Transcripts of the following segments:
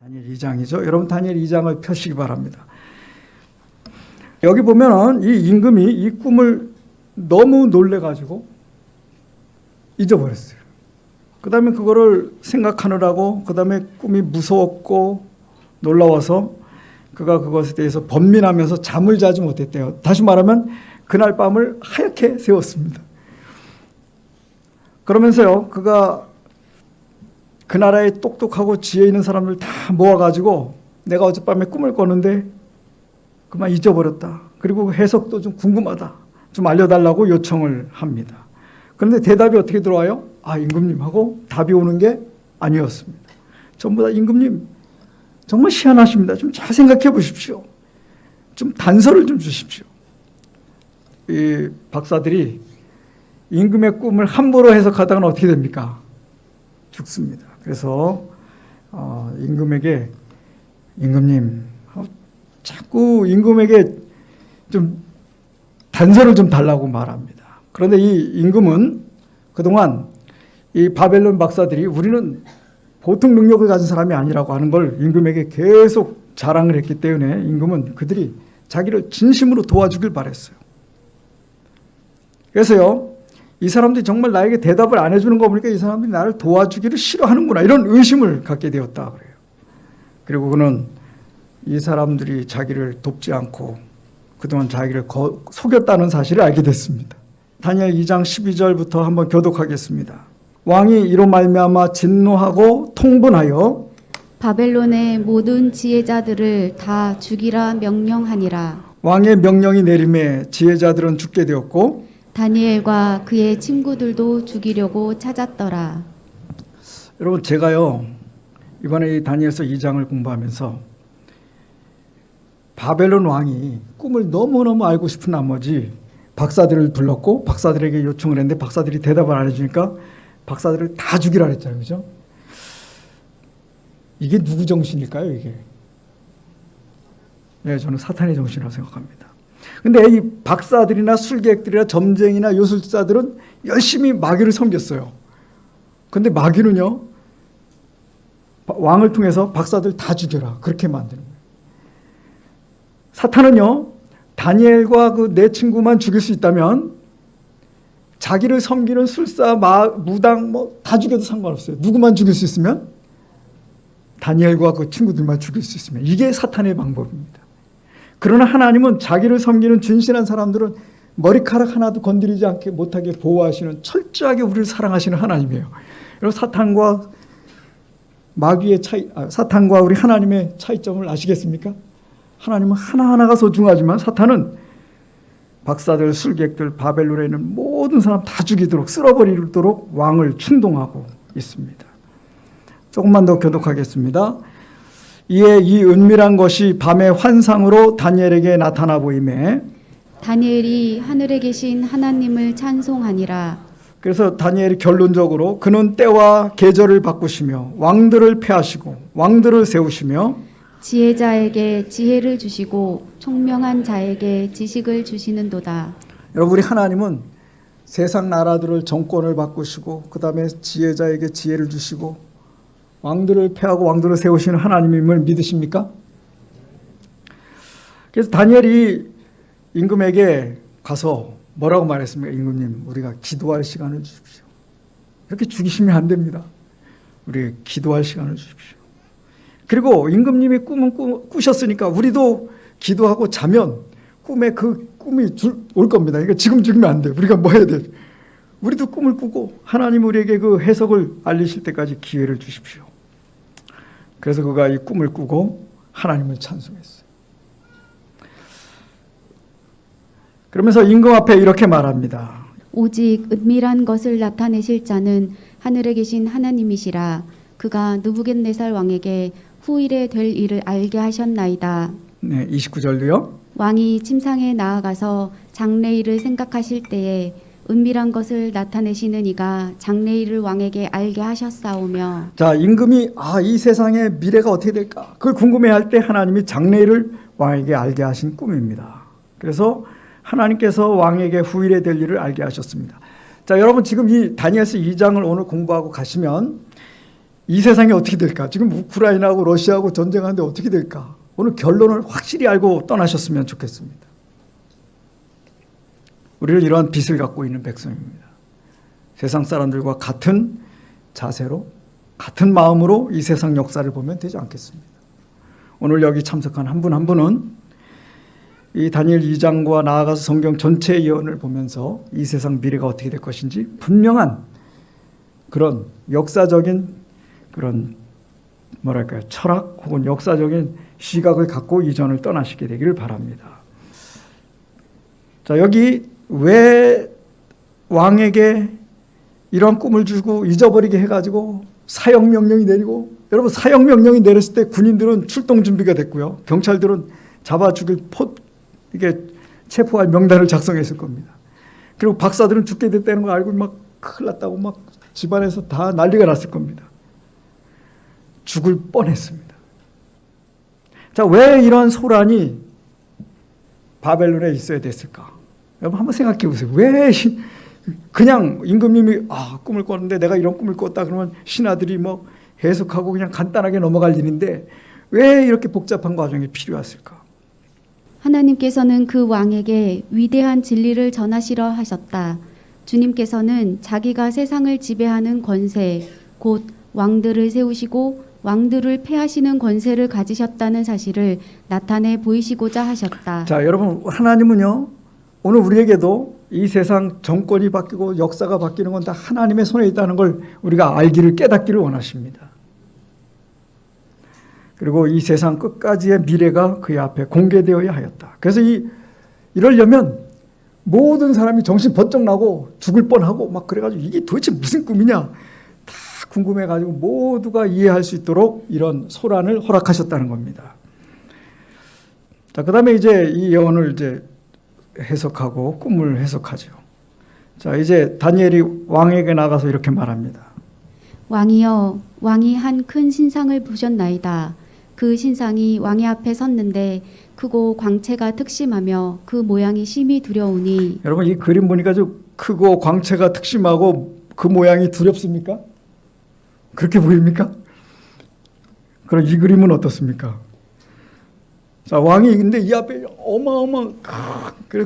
다니엘 2장이죠. 여러분 다니엘 2장을 펴시기 바랍니다. 여기 보면은 이 임금이 이 꿈을 너무 놀래가지고 잊어버렸어요. 그 다음에 그거를 생각하느라고 그 다음에 꿈이 무서웠고 놀라워서 그가 그것에 대해서 번민하면서 잠을 자지 못했대요. 다시 말하면 그날 밤을 하얗게 새웠습니다. 그러면서요, 그가 그 나라에 똑똑하고 지혜 있는 사람들 다 모아가지고 내가 어젯밤에 꿈을 꿨는데 그만 잊어버렸다. 그리고 해석도 좀 궁금하다. 좀 알려달라고 요청을 합니다. 그런데 대답이 어떻게 들어와요? 아, 임금님 하고 답이 오는 게 아니었습니다. 전부 다 임금님 정말 희한하십니다. 좀 잘 생각해 보십시오. 좀 단서를 좀 주십시오. 이 박사들이 임금의 꿈을 함부로 해석하다가는 어떻게 됩니까? 죽습니다. 그래서 임금에게 임금님 자꾸 임금에게 좀 단서를 좀 달라고 말합니다. 그런데 이 임금은 그동안 이 바벨론 박사들이 우리는 보통 능력을 가진 사람이 아니라고 하는 걸 임금에게 계속 자랑을 했기 때문에 임금은 그들이 자기를 진심으로 도와주길 바랬어요. 그래서요, 이 사람들이 정말 나에게 대답을 안 해주는 거 보니까 이 사람들이 나를 도와주기를 싫어하는구나 이런 의심을 갖게 되었다 그래요. 그리고 그는 이 사람들이 자기를 돕지 않고 그동안 자기를 속였다는 사실을 알게 됐습니다. 다니엘 2장 12절부터 한번 교독하겠습니다. 왕이 이로 말미암아 진노하고 통분하여 바벨론의 모든 지혜자들을 다 죽이라 명령하니라. 왕의 명령이 내림에 지혜자들은 죽게 되었고 다니엘과 그의 친구들도 죽이려고 찾았더라. 여러분 제가요 이번에 이 다니엘서 2장을 공부하면서 바벨론 왕이 꿈을 너무너무 알고 싶은 나머지 박사들을 불렀고 박사들에게 요청을 했는데 박사들이 대답을 안 해주니까 박사들을 다 죽이라 그랬잖아요. 그죠? 이게 누구 정신일까요? 이게? 네, 저는 사탄의 정신이라고 생각합니다. 근데 이 박사들이나 술객들이나 점쟁이나 요술사들은 열심히 마귀를 섬겼어요. 근데 마귀는요, 왕을 통해서 박사들 다 죽여라. 그렇게 만드는 거예요. 사탄은요, 다니엘과 그 내 친구만 죽일 수 있다면 자기를 섬기는 술사, 무당 뭐 다 죽여도 상관없어요. 누구만 죽일 수 있으면 다니엘과 그 친구들만 죽일 수 있으면 이게 사탄의 방법입니다. 그러나 하나님은 자기를 섬기는 진실한 사람들은 머리카락 하나도 건드리지 않게 못하게 보호하시는 철저하게 우리를 사랑하시는 하나님이에요. 여러분 사탄과 마귀의 차이, 사탄과 우리 하나님의 차이점을 아시겠습니까? 하나님은 하나하나가 소중하지만 사탄은 박사들, 술객들, 바벨론에 있는 모든 사람 다 죽이도록 쓸어버리도록 왕을 충동하고 있습니다. 조금만 더 교독하겠습니다. 이에 이 은밀한 것이 밤의 환상으로 다니엘에게 나타나 보이매 다니엘이 하늘에 계신 하나님을 찬송하니라. 그래서 다니엘이 결론적으로 그는 때와 계절을 바꾸시며 왕들을 폐하시고 왕들을 세우시며 지혜자에게 지혜를 주시고 총명한 자에게 지식을 주시는도다. 여러분 우리 하나님은 세상 나라들을 정권을 바꾸시고 그 다음에 지혜자에게 지혜를 주시고 왕들을 폐하고 왕들을 세우시는 하나님임을 믿으십니까? 그래서 다니엘이 임금에게 가서 뭐라고 말했습니까? 임금님 우리가 기도할 시간을 주십시오. 이렇게 죽이시면 안 됩니다. 우리 기도할 시간을 주십시오. 그리고 임금님이 꿈은 꾸셨으니까 우리도 기도하고 자면 꿈에 그 꿈이 올 겁니다. 그러니까 지금 죽이면 안 돼요. 우리가 뭐 해야 돼요? 우리도 꿈을 꾸고 하나님 우리에게 그 해석을 알리실 때까지 기회를 주십시오. 그래서 그가 이 꿈을 꾸고 하나님을 찬송했어요. 그러면서 임금 앞에 이렇게 말합니다. 오직 은밀한 것을 나타내실 자는 하늘에 계신 하나님이시라. 그가 느부갓네살 왕에게 후일에 될 일을 알게 하셨나이다. 네, 29절도요. 왕이 침상에 나아가서 장래일을 생각하실 때에 은밀한 것을 나타내시는 이가 장래일을 왕에게 알게 하셨사오며. 자, 임금이 이 세상의 미래가 어떻게 될까? 그걸 궁금해할 때 하나님이 장래일을 왕에게 알게 하신 꿈입니다. 그래서 하나님께서 왕에게 후일에 될 일을 알게 하셨습니다. 자, 여러분 지금 이 다니엘서 2장을 오늘 공부하고 가시면 이 세상이 어떻게 될까? 지금 우크라이나하고 러시아하고 전쟁하는데 어떻게 될까? 오늘 결론을 확실히 알고 떠나셨으면 좋겠습니다. 우리는 이러한 빛을 갖고 있는 백성입니다. 세상 사람들과 같은 자세로, 같은 마음으로 이 세상 역사를 보면 되지 않겠습니다. 오늘 여기 참석한 한 분 한 분은 이 다니엘 2장과 나아가서 성경 전체의 예언을 보면서 이 세상 미래가 어떻게 될 것인지 분명한 그런 역사적인 그런 뭐랄까요, 철학 혹은 역사적인 시각을 갖고 이전을 떠나시게 되기를 바랍니다. 자, 여기 왜 왕에게 이런 꿈을 주고 잊어버리게 해가지고 사형 명령이 내리고, 여러분 사형 명령이 내렸을 때 군인들은 출동 준비가 됐고요, 경찰들은 잡아 죽일 이게 체포할 명단을 작성했을 겁니다. 그리고 박사들은 죽게 됐다는 걸 알고 막 큰일 났다고 막 집안에서 다 난리가 났을 겁니다. 죽을 뻔했습니다. 자, 왜 이런 소란이 바벨론에 있어야 됐을까? 여러분 한번 생각해 보세요. 왜 그냥 임금님이 꿈을 꿨는데 내가 이런 꿈을 꿨다 그러면 신하들이 뭐 해석하고 그냥 간단하게 넘어갈 일인데 왜 이렇게 복잡한 과정이 필요했을까? 하나님께서는 그 왕에게 위대한 진리를 전하시려 하셨다. 주님께서는 자기가 세상을 지배하는 권세, 곧 왕들을 세우시고 왕들을 패하시는 권세를 가지셨다는 사실을 나타내 보이시고자 하셨다. 자, 여러분 하나님은요, 오늘 우리에게도 이 세상 정권이 바뀌고 역사가 바뀌는 건 다 하나님의 손에 있다는 걸 우리가 알기를, 깨닫기를 원하십니다. 그리고 이 세상 끝까지의 미래가 그의 앞에 공개되어야 하였다. 그래서 이러려면 모든 사람이 정신 번쩍 나고 죽을 뻔하고 막 그래가지고 이게 도대체 무슨 꿈이냐 다 궁금해가지고 모두가 이해할 수 있도록 이런 소란을 허락하셨다는 겁니다. 자, 그 다음에 이제 이 예언을 이제 해석하고 꿈을 해석하죠. 자, 이제 다니엘이 왕에게 나가서 이렇게 말합니다. 왕이여, 왕이 한 큰 신상을 보셨나이다. 그 신상이 왕의 앞에 섰는데 크고 광채가 특심하며 그 모양이 심히 두려우니. 여러분 이 그림 보니까 좀 크고 광채가 특심하고 그 모양이 두렵습니까? 그렇게 보입니까? 그럼 이 그림은 어떻습니까? 자, 왕이 근데 이 앞에 어마어마한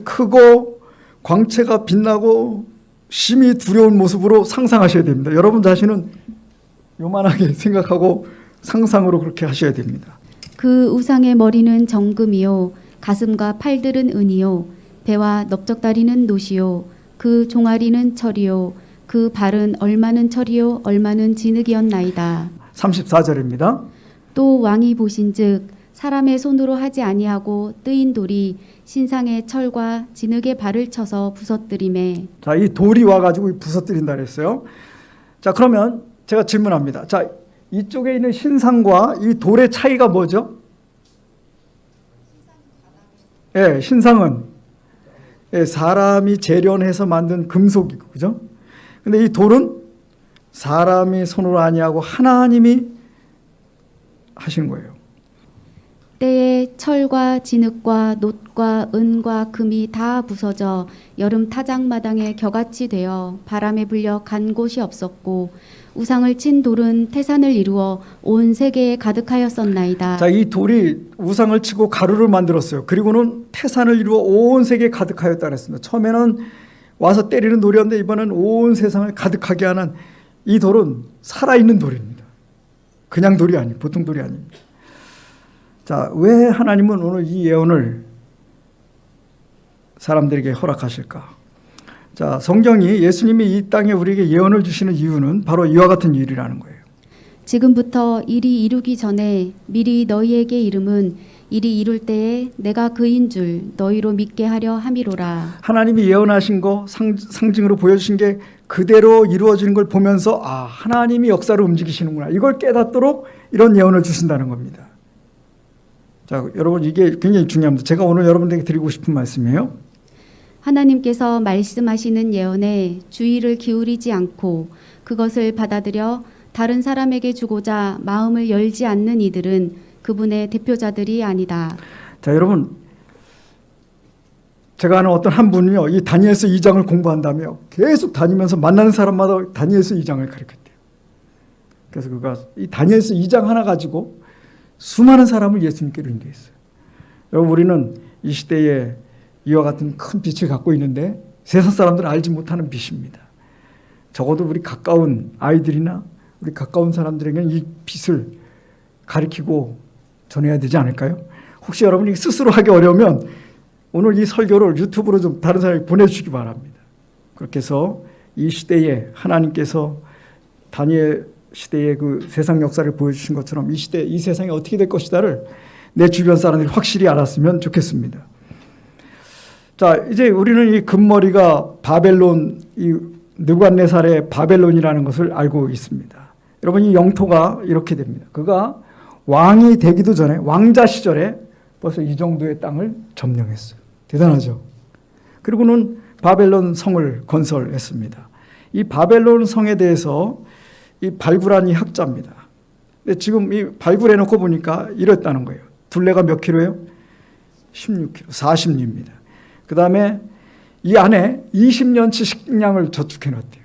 크고 광채가 빛나고 심히 두려운 모습으로 상상하셔야 됩니다. 여러분 자신은 요만하게 생각하고 상상으로 그렇게 하셔야 됩니다. 그 우상의 머리는 정금이요, 가슴과 팔들은 은이요, 배와 넓적다리는 노시요, 그 종아리는 철이요, 그 발은 얼마는 철이요, 얼마는 진흙이었나이다. 34절입니다. 또 왕이 보신즉 사람의 손으로 하지 아니하고 뜨인 돌이 신상의 철과 진흙의 발을 쳐서 부서뜨리매. 자, 이 돌이 와가지고 부서뜨린다 그랬어요. 자, 그러면 제가 질문합니다. 자, 이쪽에 있는 신상과 이 돌의 차이가 뭐죠? 예, 신상은 사람이 재련해서 만든 금속이고, 그죠? 근데 이 돌은 사람이 손으로 아니하고 하나님이 하신 거예요. 때에 철과 진흙과 놋과 은과 금이 다 부서져 여름 타작마당에 겨같이 되어 바람에 불려 간 곳이 없었고 우상을 친 돌은 태산을 이루어 온 세계에 가득하였었나이다. 자, 이 돌이 우상을 치고 가루를 만들었어요. 그리고는 태산을 이루어 온 세계에 가득하였다 그랬습니다. 처음에는 와서 때리는 돌이었는데 이번엔 온 세상을 가득하게 하는 이 돌은 살아있는 돌입니다. 그냥 돌이 아니에요. 보통 돌이 아닙니다. 자, 왜 하나님은 오늘 이 예언을 사람들에게 허락하실까? 자, 성경이 예수님이 이 땅에 우리에게 예언을 주시는 이유는 바로 이와 같은 일이라는 거예요. 지금부터 일이 이루기 전에 미리 너희에게 이름은 일이 이룰 때에 내가 그인 줄 너희로 믿게 하려 함이로라. 하나님이 예언하신 거 상징으로 보여주신 게 그대로 이루어지는 걸 보면서 하나님이 역사를 움직이시는구나. 이걸 깨닫도록 이런 예언을 주신다는 겁니다. 자, 여러분 이게 굉장히 중요합니다. 제가 오늘 여러분들에게 드리고 싶은 말씀이에요. 하나님께서 말씀하시는 예언에 주의를 기울이지 않고 그것을 받아들여 다른 사람에게 주고자 마음을 열지 않는 이들은 그분의 대표자들이 아니다. 자, 여러분 제가 아는 어떤 한 분이요, 이 다니엘서 2장을 공부한다며 계속 다니면서 만나는 사람마다 다니엘서 2장을 가르쳤대요. 그래서 그가 이 다니엘서 2장 하나 가지고 수많은 사람을 예수님께로 인도했어요. 여러분, 우리는 이 시대에 이와 같은 큰 빛을 갖고 있는데 세상 사람들은 알지 못하는 빛입니다. 적어도 우리 가까운 아이들이나 우리 가까운 사람들에게는 이 빛을 가리키고 전해야 되지 않을까요? 혹시 여러분이 스스로 하기 어려우면 오늘 이 설교를 유튜브로 좀 다른 사람에게 보내주시기 바랍니다. 그렇게 해서 이 시대에 하나님께서 다니엘 시대의 그 세상 역사를 보여주신 것처럼 이 시대, 이 세상이 어떻게 될 것이다를 내 주변 사람들이 확실히 알았으면 좋겠습니다. 자, 이제 우리는 이 금머리가 바벨론, 이 느부갓네살의 바벨론이라는 것을 알고 있습니다. 여러분, 이 영토가 이렇게 됩니다. 그가 왕이 되기도 전에, 왕자 시절에 벌써 이 정도의 땅을 점령했어요. 대단하죠. 그리고는 바벨론 성을 건설했습니다. 이 바벨론 성에 대해서 이 발굴한 이 학자입니다. 근데 지금 이 발굴해 놓고 보니까 이랬다는 거예요. 둘레가 몇 킬로예요? 16킬로, 40리입니다. 그 다음에 이 안에 20년치 식량을 저축해 놨대요.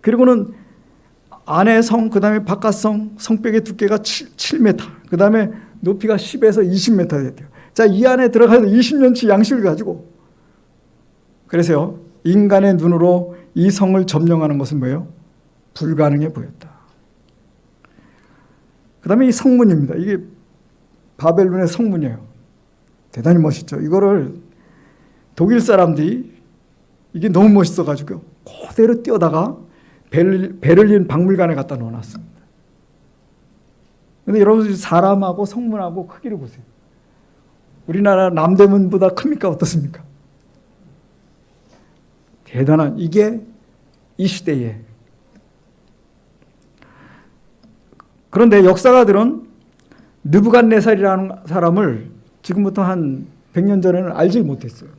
그리고는 안에 성, 그 다음에 바깥 성, 성벽의 두께가 7m, 그 다음에 높이가 10에서 20m 됐대요. 자, 이 안에 들어가서 20년치 양식을 가지고, 그래서요, 인간의 눈으로 이 성을 점령하는 것은 뭐예요? 불가능해 보였다. 그 다음에 이 성문입니다. 이게 바벨론의 성문이에요. 대단히 멋있죠. 이거를 독일 사람들이 이게 너무 멋있어가지고 그대로 뛰어다가 베를린 박물관에 갖다 놓아놨습니다. 그런데 여러분, 사람하고 성문하고 크기를 보세요. 우리나라 남대문보다 큽니까? 어떻습니까? 대단한, 이게 이 시대에. 그런데 역사가들은 느부갓네살이라는 사람을 지금부터 한 100년 전에는 알지 못했어요.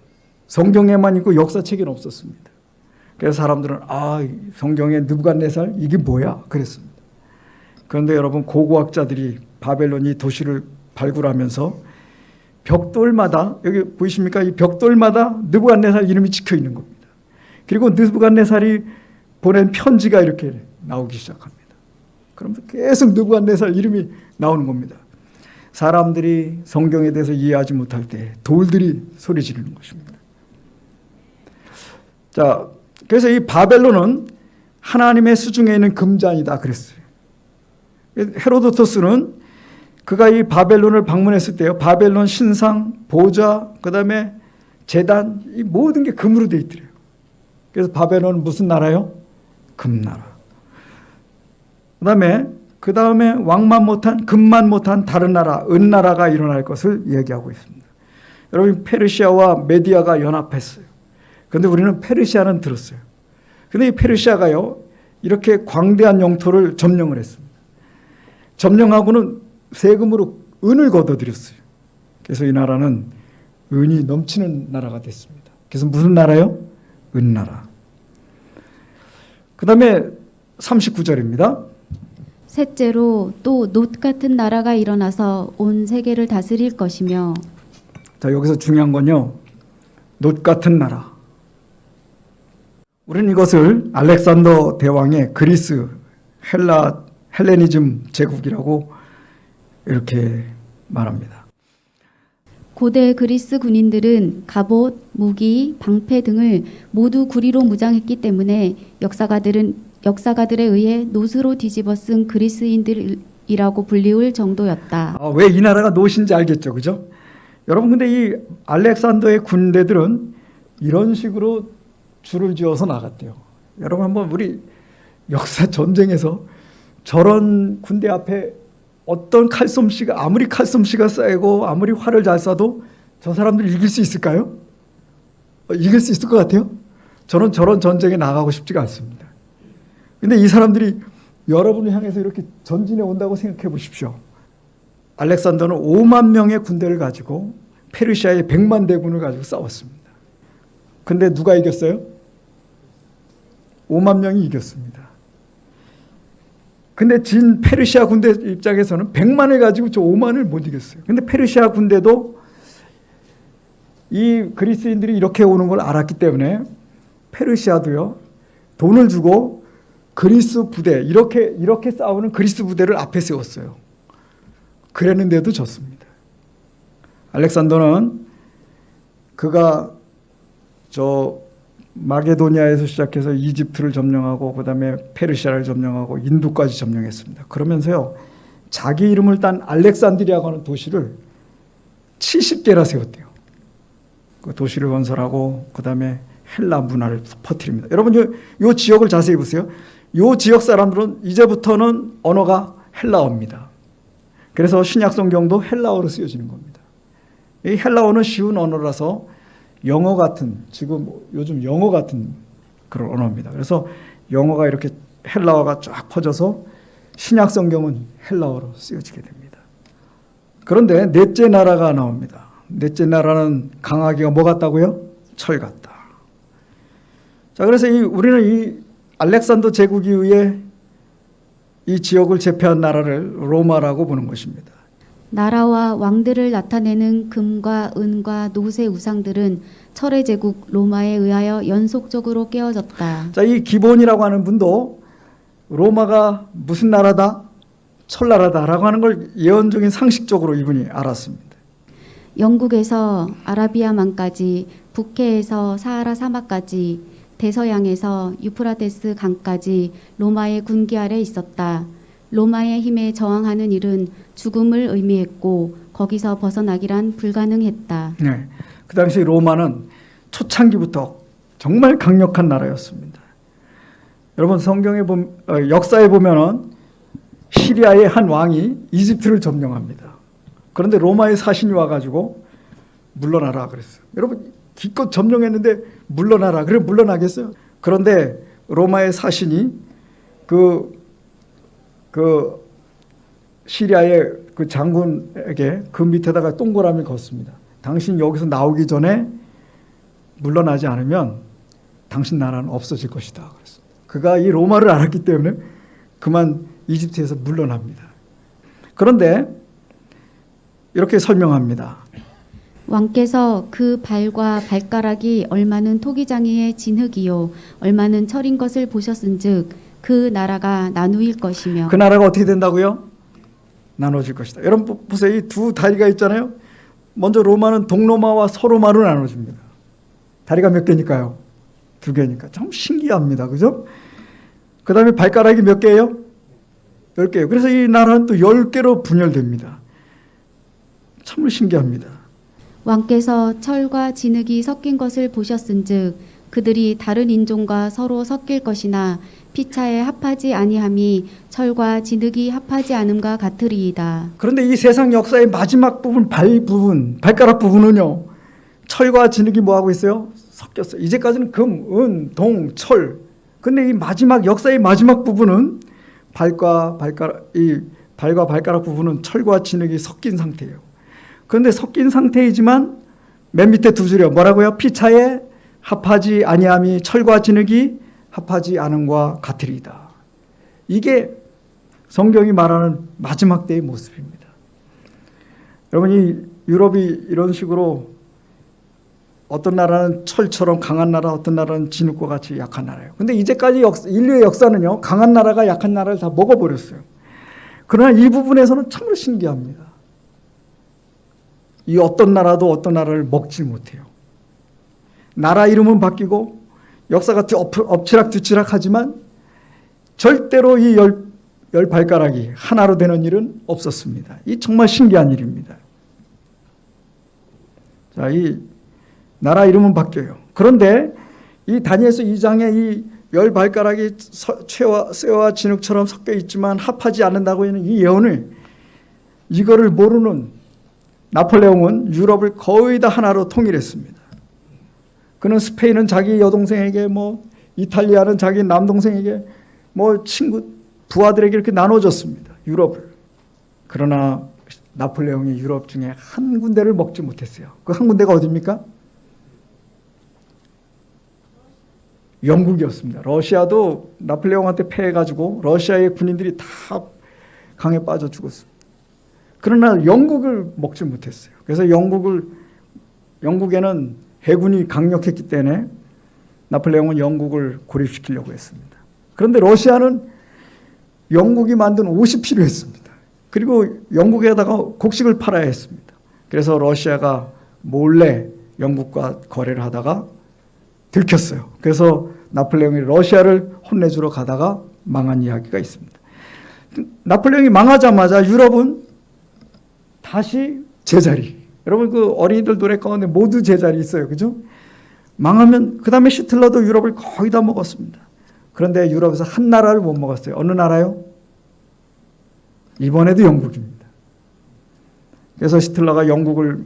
성경에만 있고 역사책에는 없었습니다. 그래서 사람들은 성경에 느부갓네살 이게 뭐야? 그랬습니다. 그런데 여러분, 고고학자들이 바벨론이 도시를 발굴하면서 벽돌마다, 여기 보이십니까? 이 벽돌마다 느부갓네살 이름이 찍혀 있는 겁니다. 그리고 느부갓네살이 보낸 편지가 이렇게 나오기 시작합니다. 그러면 계속 느부갓네살 이름이 나오는 겁니다. 사람들이 성경에 대해서 이해하지 못할 때 돌들이 소리 지르는 것입니다. 자, 그래서 이 바벨론은 하나님의 수중에 있는 금잔이다 그랬어요. 헤로도토스는 그가 이 바벨론을 방문했을 때요, 바벨론 신상, 보좌, 그 다음에 제단, 이 모든 게 금으로 되어 있더래요. 그래서 바벨론은 무슨 나라요? 금나라. 그 다음에 왕만 못한, 금만 못한 다른 나라, 은나라가 일어날 것을 얘기하고 있습니다. 여러분, 페르시아와 메디아가 연합했어요. 그런데 우리는 페르시아는 들었어요. 근데 이 페르시아가요, 이렇게 광대한 영토를 점령을 했습니다. 점령하고는 세금으로 은을 걷어들였어요. 그래서 이 나라는 은이 넘치는 나라가 됐습니다. 그래서 무슨 나라요? 은나라. 그 다음에 39절입니다. 셋째로 또 놋 같은 나라가 일어나서 온 세계를 다스릴 것이며. 자, 여기서 중요한 건요, 놋 같은 나라. 우리는 이것을 알렉산더 대왕의 그리스 헬레니즘 제국이라고 이렇게 말합니다. 고대 그리스 군인들은 갑옷, 무기, 방패 등을 모두 구리로 무장했기 때문에 역사가들에 의해 놋으로 뒤집어 쓴 그리스인들이라고 불리울 정도였다. 왜 이 나라가 놋인지 알겠죠, 그죠? 여러분, 근데 이 알렉산더의 군대들은 이런 식으로 줄을 지어서 나갔대요. 여러분, 한번 우리 역사 전쟁에서 저런 군대 앞에 어떤 칼솜씨가, 아무리 칼솜씨가 쌓이고 아무리 활을 잘 쏴도 저 사람들 이길 수 있을까요? 이길 수 있을 것 같아요? 저는 저런 전쟁에 나가고 싶지가 않습니다. 근데 이 사람들이 여러분을 향해서 이렇게 전진해 온다고 생각해 보십시오. 알렉산더는 5만 명의 군대를 가지고 페르시아의 100만 대군을 가지고 싸웠습니다. 근데 누가 이겼어요? 5만 명이 이겼습니다. 근데 진 페르시아 군대 입장에서는 100만을 가지고 저 5만을 못 이겼어요. 근데 페르시아 군대도 이 그리스인들이 이렇게 오는 걸 알았기 때문에 페르시아도요, 돈을 주고 그리스 부대, 이렇게 싸우는 그리스 부대를 앞에 세웠어요. 그랬는데도 졌습니다. 알렉산더는 그가 마게도니아에서 시작해서 이집트를 점령하고 그다음에 페르시아를 점령하고 인도까지 점령했습니다. 그러면서요, 자기 이름을 딴 알렉산드리아라고 하는 도시를 70개나 세웠대요. 그 도시를 건설하고 그다음에 헬라 문화를 퍼뜨립니다. 여러분 요 지역을 자세히 보세요. 요 지역 사람들은 이제부터는 언어가 헬라어입니다. 그래서 신약 성경도 헬라어로 쓰여지는 겁니다. 이 헬라어는 쉬운 언어라서 영어 같은, 지금 요즘 영어 같은 그런 언어입니다. 그래서 영어가 이렇게 헬라어가 쫙 퍼져서 신약 성경은 헬라어로 쓰여지게 됩니다. 그런데 넷째 나라가 나옵니다. 넷째 나라는 강하기가 뭐 같다고요? 철 같다. 자, 그래서 우리는 이 알렉산더 제국 이후에 이 지역을 제패한 나라를 로마라고 보는 것입니다. 나라와 왕들을 나타내는 금과 은과 노새 우상들은 철의 제국 로마에 의하여 연속적으로 깨어졌다. 자, 이 기본이라고 하는 분도 로마가 무슨 나라다? 철나라다라고 하는 걸 예언적인 상식적으로 이분이 알았습니다. 영국에서 아라비아만까지, 북해에서 사하라 사막까지, 대서양에서 유프라테스 강까지 로마의 군기 아래 있었다. 로마의 힘에 저항하는 일은 죽음을 의미했고 거기서 벗어나기란 불가능했다. 네, 그 당시 로마는 초창기부터 정말 강력한 나라였습니다. 여러분 성경에 역사에 보면은 시리아의 한 왕이 이집트를 점령합니다. 그런데 로마의 사신이 와가지고 물러나라 그랬어요. 여러분 기껏 점령했는데 물러나라. 그래 물러나겠어요? 그런데 로마의 사신이 그 시리아의 그 장군에게 그 밑에다가 동그라미를 걷습니다. 당신 여기서 나오기 전에 물러나지 않으면 당신 나라는 없어질 것이다. 그랬습니다. 그가 이 로마를 알았기 때문에 그만 이집트에서 물러납니다. 그런데 이렇게 설명합니다. 왕께서 그 발과 발가락이 얼마는 토기장이의 진흙이요 얼마는 철인 것을 보셨은즉 그 나라가 나누일 것이며. 그 나라가 어떻게 된다고요? 나눠질 것이다. 여러분 보세요. 이 두 다리가 있잖아요. 먼저 로마는 동로마와 서로마로 나눠집니다. 다리가 몇 개니까요? 2개니까. 참 신기합니다. 그죠? 그 다음에 발가락이 몇 개예요? 10개예요. 그래서 이 나라는 또 10개로 분열됩니다. 참으로 신기합니다. 왕께서 철과 진흙이 섞인 것을 보셨은즉 그들이 다른 인종과 서로 섞일 것이나 피차에 합하지 아니함이 철과 진흙이 합하지 않음과 같으리이다. 그런데 이 세상 역사의 마지막 부분, 발가락 부분은요, 철과 진흙이 뭐하고 있어요? 섞였어요. 이제까지는 금, 은, 동, 철. 근데 이 마지막 역사의 마지막 부분은 발과 발가락 부분은 철과 진흙이 섞인 상태예요. 그런데 섞인 상태이지만 맨 밑에 두 줄이요. 뭐라고요? 피차에 합하지 아니함이 철과 진흙이 합하지 않음과 같으리이다. 이게 성경이 말하는 마지막 때의 모습입니다. 여러분 이 유럽이 이런 식으로 어떤 나라는 철처럼 강한 나라, 어떤 나라는 진흙과 같이 약한 나라예요. 근데 이제까지 인류의 역사는요, 강한 나라가 약한 나라를 다 먹어버렸어요. 그러나 이 부분에서는 참으로 신기합니다. 이 어떤 나라도 어떤 나라를 먹지 못해요. 나라 이름은 바뀌고 역사가 엎치락뒤치락 하지만 절대로 이 열 발가락이 하나로 되는 일은 없었습니다. 이 정말 신기한 일입니다. 자, 이 나라 이름은 바뀌어요. 그런데 이 다니엘서 2장에 이 열 발가락이 쇠와 진흙처럼 섞여 있지만 합하지 않는다고 하는 이 예언을 이거를 모르는 나폴레옹은 유럽을 거의 다 하나로 통일했습니다. 그는 스페인은 자기 여동생에게, 이탈리아는 자기 남동생에게, 부하들에게 이렇게 나눠줬습니다. 유럽을. 그러나 나폴레옹이 유럽 중에 한 군데를 먹지 못했어요. 그 한 군데가 어디입니까? 영국이었습니다. 러시아도 나폴레옹한테 패해가지고 러시아의 군인들이 다 강에 빠져 죽었습니다. 그러나 영국을 먹지 못했어요. 그래서 영국에는 해군이 강력했기 때문에 나폴레옹은 영국을 고립시키려고 했습니다. 그런데 러시아는 영국이 만든 옷이 필요했습니다. 그리고 영국에다가 곡식을 팔아야 했습니다. 그래서 러시아가 몰래 영국과 거래를 하다가 들켰어요. 그래서 나폴레옹이 러시아를 혼내주러 가다가 망한 이야기가 있습니다. 나폴레옹이 망하자마자 유럽은 다시 제자리. 여러분 그 어린이들 노래 가운데 모두 제자리 있어요. 그죠? 망하면 그 다음에 히틀러도 유럽을 거의 다 먹었습니다. 그런데 유럽에서 한 나라를 못 먹었어요. 어느 나라요? 이번에도 영국입니다. 그래서 히틀러가 영국과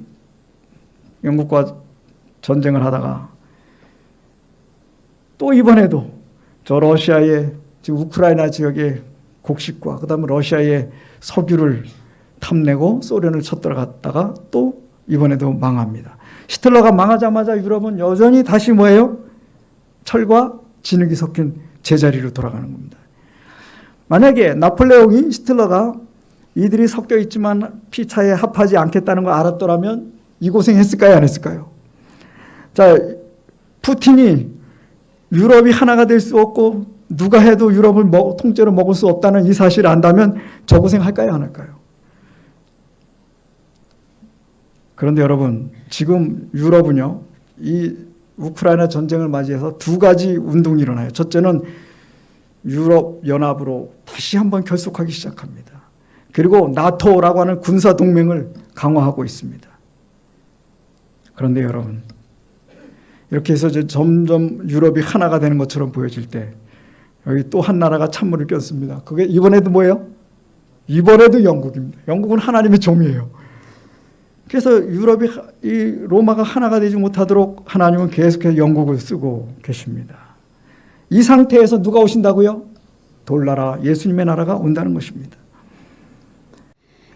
전쟁을 하다가 또 이번에도 저 러시아의 지금 우크라이나 지역의 곡식과 그다음에 러시아의 석유를 탐내고 소련을 쳐들어갔다가 또 이번에도 망합니다. 히틀러가 망하자마자 유럽은 여전히 다시 뭐예요? 철과 진흙이 섞인 제자리로 돌아가는 겁니다. 만약에 나폴레옹이 히틀러가 이들이 섞여 있지만 피차에 합하지 않겠다는 걸 알았더라면 이 고생했을까요? 안 했을까요? 자, 푸틴이 유럽이 하나가 될 수 없고 누가 해도 유럽을 통째로 먹을 수 없다는 이 사실을 안다면 저 고생할까요? 안 할까요? 그런데 여러분 지금 유럽은요 이 우크라이나 전쟁을 맞이해서 두 가지 운동이 일어나요. 첫째는 유럽 연합으로 다시 한번 결속하기 시작합니다. 그리고 나토라고 하는 군사 동맹을 강화하고 있습니다. 그런데 여러분 이렇게 해서 이제 점점 유럽이 하나가 되는 것처럼 보여질 때 여기 또 한 나라가 찬물을 꼈습니다. 그게 이번에도 뭐예요? 이번에도 영국입니다. 영국은 하나님의 종이에요. 그래서 유럽이 이 로마가 하나가 되지 못하도록 하나님은 계속해서 영국을 쓰고 계십니다. 이 상태에서 누가 오신다고요? 돌나라 예수님의 나라가 온다는 것입니다.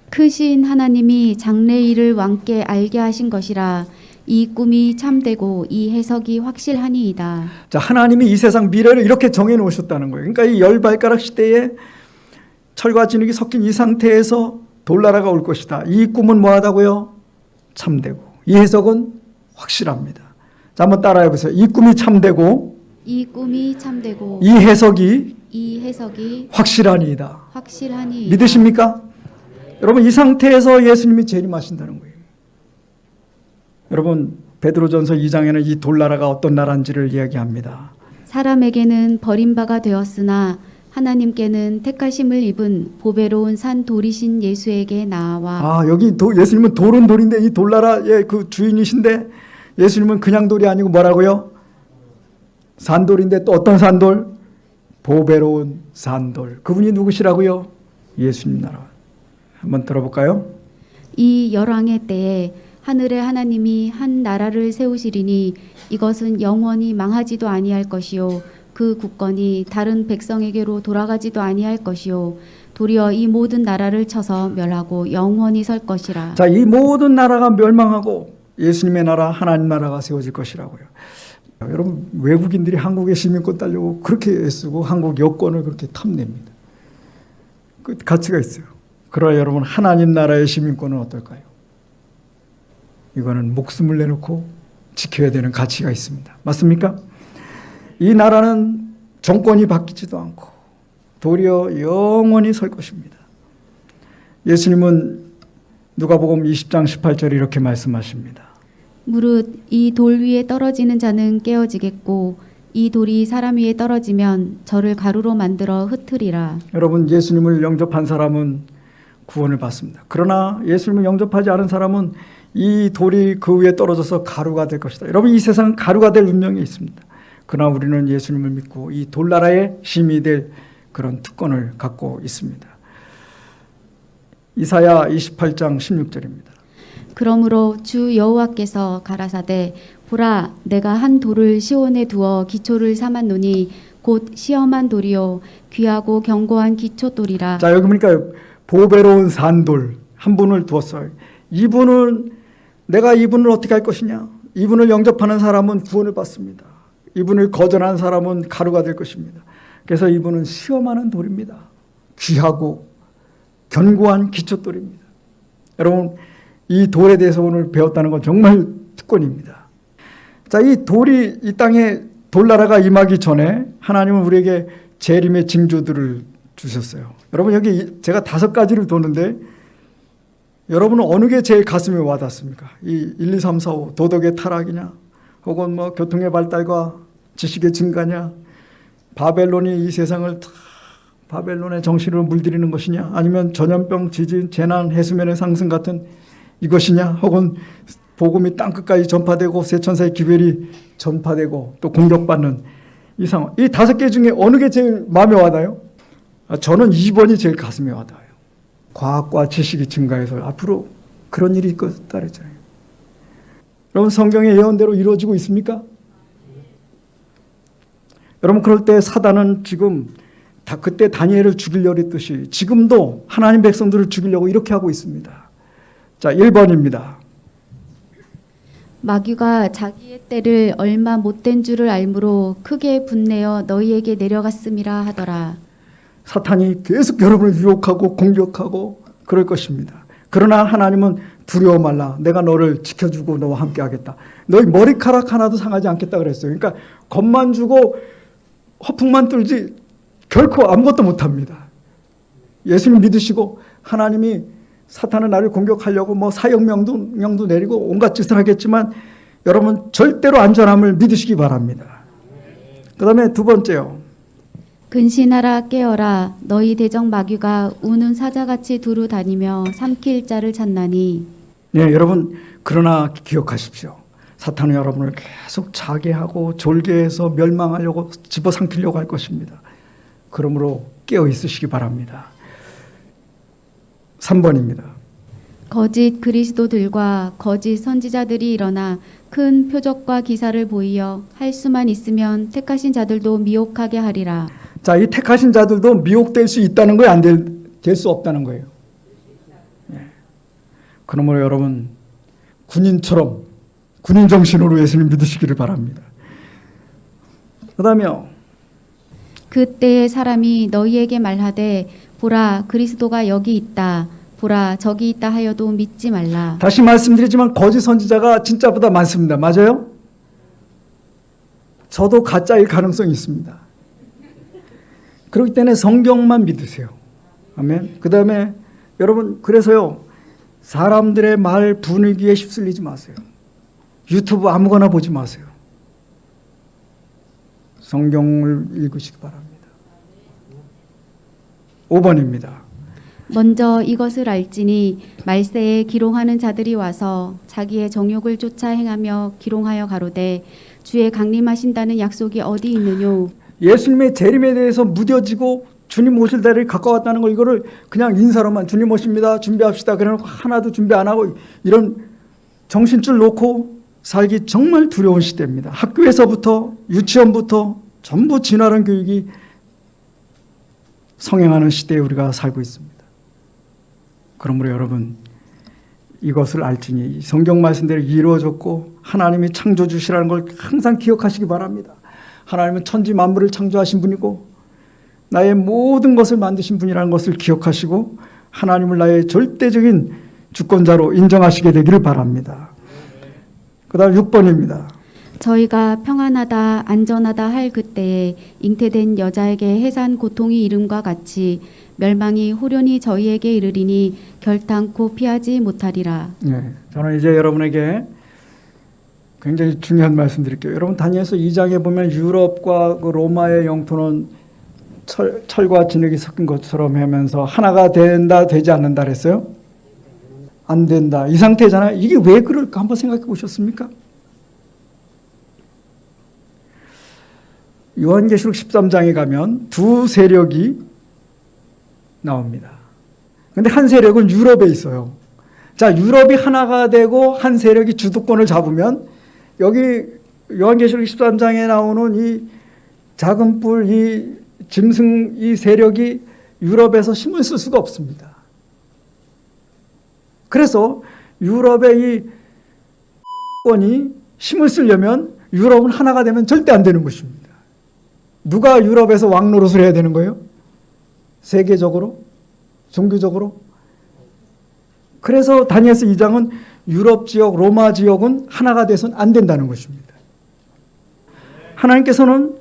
크신 하나님이 장래일을 왕께 알게 하신 것이라 이 꿈이 참되고 이 해석이 확실하니이다. 자, 하나님이 이 세상 미래를 이렇게 정해 놓으셨다는 거예요. 그러니까 이 열 발가락 시대에 철과 진흙이 섞인 이 상태에서 돌나라가 올 것이다. 이 꿈은 뭐하다고요? 참되고 이 해석은 확실합니다. 자, 한번 따라해 보세요. 이 꿈이 참되고 이 꿈이 참되고 이 해석이 확실하니이다. 믿으십니까? 여러분 이 상태에서 예수님이 재림하신다는 거예요. 여러분 베드로전서 2장에는 이 돌나라가 어떤 나라인지를 이야기합니다. 사람에게는 버림바가 되었으나 하나님께는 택하심을 입은 보배로운 산 돌이신 예수에게 나아와. 여기 예수님은 돌은 돌인데 이 돌나라의 그 주인이신데 예수님은 그냥 돌이 아니고 뭐라고요? 산돌인데 또 어떤 산돌? 보배로운 산돌. 그분이 누구시라고요? 예수님 나라. 한번 들어볼까요? 이 열왕의 때에 하늘의 하나님이 한 나라를 세우시리니 이것은 영원히 망하지도 아니할 것이요 그 국권이 다른 백성에게로 돌아가지도 아니할 것이요 도리어 이 모든 나라를 쳐서 멸하고 영원히 설 것이라. 자, 이 모든 나라가 멸망하고 예수님의 나라 하나님 나라가 세워질 것이라고요. 여러분 외국인들이 한국의 시민권 따려고 그렇게 애쓰고 한국 여권을 그렇게 탐냅니다. 그 가치가 있어요. 그러나 여러분 하나님 나라의 시민권은 어떨까요? 이거는 목숨을 내놓고 지켜야 되는 가치가 있습니다. 맞습니까? 이 나라는 정권이 바뀌지도 않고 도리어 영원히 설 것입니다. 예수님은 누가복음 20장 18절에 이렇게 말씀하십니다. 무릇 이 돌 위에 떨어지는 자는 깨어지겠고 이 돌이 사람 위에 떨어지면 저를 가루로 만들어 흩으리라. 여러분 예수님을 영접한 사람은 구원을 받습니다. 그러나 예수님을 영접하지 않은 사람은 이 돌이 그 위에 떨어져서 가루가 될 것이다. 여러분 이 세상은 가루가 될 운명이 있습니다. 그러나 우리는 예수님을 믿고 이 돌나라의 심이 될 그런 특권을 갖고 있습니다. 이사야 28장 16절입니다. 그러므로 주 여호와께서 가라사대 보라 내가 한 돌을 시온에 두어 기초를 삼았노니 곧 시험한 돌이요 귀하고 견고한 기초돌이라. 자, 여기 보니까 보배로운 산돌 한 분을 두었어요. 내가 이분을 어떻게 할 것이냐? 이분을 영접하는 사람은 구원을 받습니다. 이분을 거절하는 사람은 가루가 될 것입니다. 그래서 이분은 시험하는 돌입니다. 귀하고 견고한 기초돌입니다. 여러분 이 돌에 대해서 오늘 배웠다는 건 정말 특권입니다. 자, 이 돌이 이 땅에 돌나라가 임하기 전에 하나님은 우리에게 재림의 징조들을 주셨어요. 여러분 여기 제가 5가지를 도는데 여러분은 어느 게 제일 가슴에 와닿습니까? 이 1, 2, 3, 4, 5 도덕의 타락이냐, 혹은 뭐 교통의 발달과 지식의 증가냐, 바벨론이 이 세상을 다 바벨론의 정신으로 물들이는 것이냐, 아니면 전염병, 지진, 재난, 해수면의 상승 같은 이것이냐, 혹은 복음이 땅끝까지 전파되고 세천사의 기별이 전파되고 또 공격받는 이 상황. 이 5개 중에 어느 게 제일 마음에 와닿아요? 저는 2번이 제일 가슴에 와닿아요. 과학과 지식이 증가해서 앞으로 그런 일이 있을 거다 그랬잖아요. 여러분 성경의 예언대로 이루어지고 있습니까? 여러분 그럴 때 사단은 지금 그때 다니엘을 죽이려고 했듯이 지금도 하나님 백성들을 죽이려고 이렇게 하고 있습니다. 자, 1번입니다. 마귀가 자기의 때를 얼마 못된 줄을 알므로 크게 분내어 너희에게 내려갔음이라 하더라. 사탄이 계속 여러분을 유혹하고 공격하고 그럴 것입니다. 그러나 하나님은 두려워 말라. 내가 너를 지켜주고 너와 함께 하겠다. 너희 머리카락 하나도 상하지 않겠다 그랬어요. 그러니까 겁만 주고 허풍만 떨지 결코 아무것도 못합니다. 예수님 믿으시고 하나님이 사탄은 나를 공격하려고 뭐 사형명도 내리고 온갖 짓을 하겠지만 여러분 절대로 안전함을 믿으시기 바랍니다. 그 다음에 2번째요. 근신하라 깨어라 너희 대적 마귀가 우는 사자같이 두루 다니며 삼킬 자를 찾나니. 네, 여러분 그러나 기억하십시오. 사탄은 여러분을 계속 자게 하고 졸게해서 멸망하려고 집어삼키려고 할 것입니다. 그러므로 깨어 있으시기 바랍니다. 3번입니다. 거짓 그리스도들과 거짓 선지자들이 일어나 큰 표적과 기사를 보이어 할 수만 있으면 택하신 자들도 미혹하게 하리라. 자, 이 택하신 자들도 미혹될 수 있다는 거예요? 안 될 수 없다는 거예요? 예. 그러므로 여러분 군인처럼 군인 정신으로 예수님 믿으시기를 바랍니다. 그 다음에요. 그때의 사람이 너희에게 말하되 보라 그리스도가 여기 있다 보라 저기 있다 하여도 믿지 말라. 다시 말씀드리지만 거짓 선지자가 진짜보다 많습니다. 맞아요? 저도 가짜일 가능성이 있습니다. 그렇기 때문에 성경만 믿으세요. 아멘. 그 다음에 여러분 그래서요 사람들의 말 분위기에 휩쓸리지 마세요. 유튜브 아무거나 보지 마세요. 성경을 읽으시기 바랍니다. 5번입니다. 먼저 이것을 알지니 말세에 기롱하는 자들이 와서 자기의 정욕을 쫓아 행하며 기롱하여 가로되 주의 강림하신다는 약속이 어디 있느뇨. 예수님의 재림에 대해서 무뎌지고 주님 오실 날을 가까웠다는 거 이거를 그냥 인사로만 주님 오십니다 준비합시다 그러는 거 하나도 준비 안 하고 이런 정신줄 놓고 살기 정말 두려운 시대입니다. 학교에서부터 유치원부터 전부 진화론 교육이 성행하는 시대에 우리가 살고 있습니다. 그러므로 여러분 이것을 알지니 성경 말씀대로 이루어졌고 하나님이 창조주시라는 걸 항상 기억하시기 바랍니다. 하나님은 천지 만물을 창조하신 분이고 나의 모든 것을 만드신 분이라는 것을 기억하시고 하나님을 나의 절대적인 주권자로 인정하시게 되기를 바랍니다. 그 다음 6번입니다. 저희가 평안하다 안전하다 할 그때에 잉태된 여자에게 해산 고통이 이름과 같이 멸망이 호련히 저희에게 이르리니 결탄코 피하지 못하리라. 네, 저는 이제 여러분에게 굉장히 중요한 말씀 드릴게요. 여러분 다니엘서 2장에 보면 유럽과 그 로마의 영토는 철과 진흙이 섞인 것처럼 하면서 하나가 된다 되지 않는다 그랬어요? 안 된다. 이 상태잖아요. 이게 왜 그럴까 한번 생각해 보셨습니까? 요한계시록 13장에 가면 두 세력이 나옵니다. 근데 한 세력은 유럽에 있어요. 자, 유럽이 하나가 되고 한 세력이 주도권을 잡으면 여기 요한계시록 13장에 나오는 이 작은 뿔, 이 짐승, 이 세력이 유럽에서 힘을 쓸 수가 없습니다. 그래서 유럽의 이 권이 힘을 쓰려면 유럽은 하나가 되면 절대 안 되는 것입니다. 누가 유럽에서 왕 노릇을 해야 되는 거예요? 세계적으로? 종교적으로? 그래서 다니엘서 2장은 유럽 지역, 로마 지역은 하나가 돼서는 안 된다는 것입니다. 하나님께서는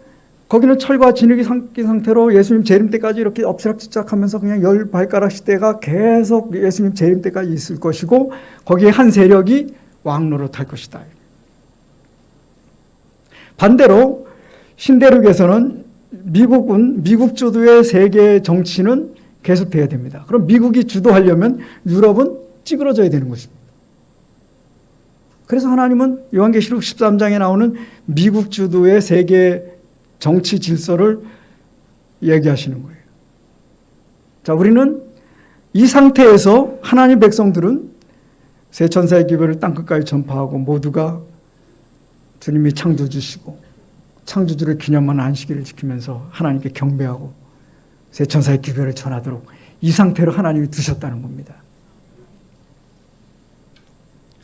거기는 철과 진흙이 섞인 상태로 예수님 재림 때까지 이렇게 엎치락뒤짝하면서 그냥 10발가락 시대가 계속 예수님 재림 때까지 있을 것이고 거기에 한 세력이 왕노릇할 것이다. 반대로 신대륙에서는 미국 주도의 세계 정치는 계속돼야 됩니다. 그럼 미국이 주도하려면 유럽은 찌그러져야 되는 것입니다. 그래서 하나님은 요한계시록 13장에 나오는 미국 주도의 세계 정치 질서를 얘기하시는 거예요. 자, 우리는 이 상태에서 하나님 백성들은 새 천사의 기별을 땅끝까지 전파하고 모두가 주님이 창조주시고 창조주를 기념하는 안식일을 지키면서 하나님께 경배하고 새 천사의 기별을 전하도록 이 상태로 하나님이 두셨다는 겁니다.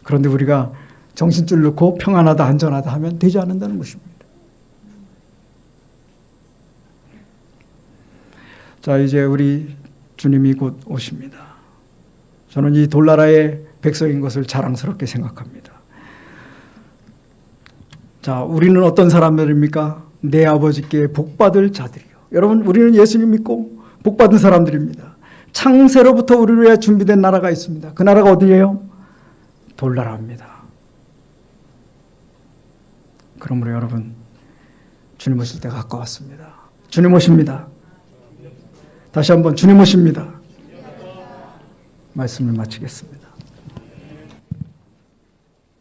그런데 우리가 정신줄 놓고 평안하다 안전하다 하면 되지 않는다는 것입니다. 자, 이제 우리 주님이 곧 오십니다. 저는 이 돌나라의 백성인 것을 자랑스럽게 생각합니다. 자, 우리는 어떤 사람들입니까? 내 아버지께 복받을 자들이요. 여러분, 우리는 예수님 믿고 복받은 사람들입니다. 창세로부터 우리를 위해 준비된 나라가 있습니다. 그 나라가 어디예요? 돌나라입니다. 그러므로 여러분, 주님 오실 때가 가까웠습니다. 주님 오십니다. 다시 한번 주님 오십니다. 말씀을 마치겠습니다.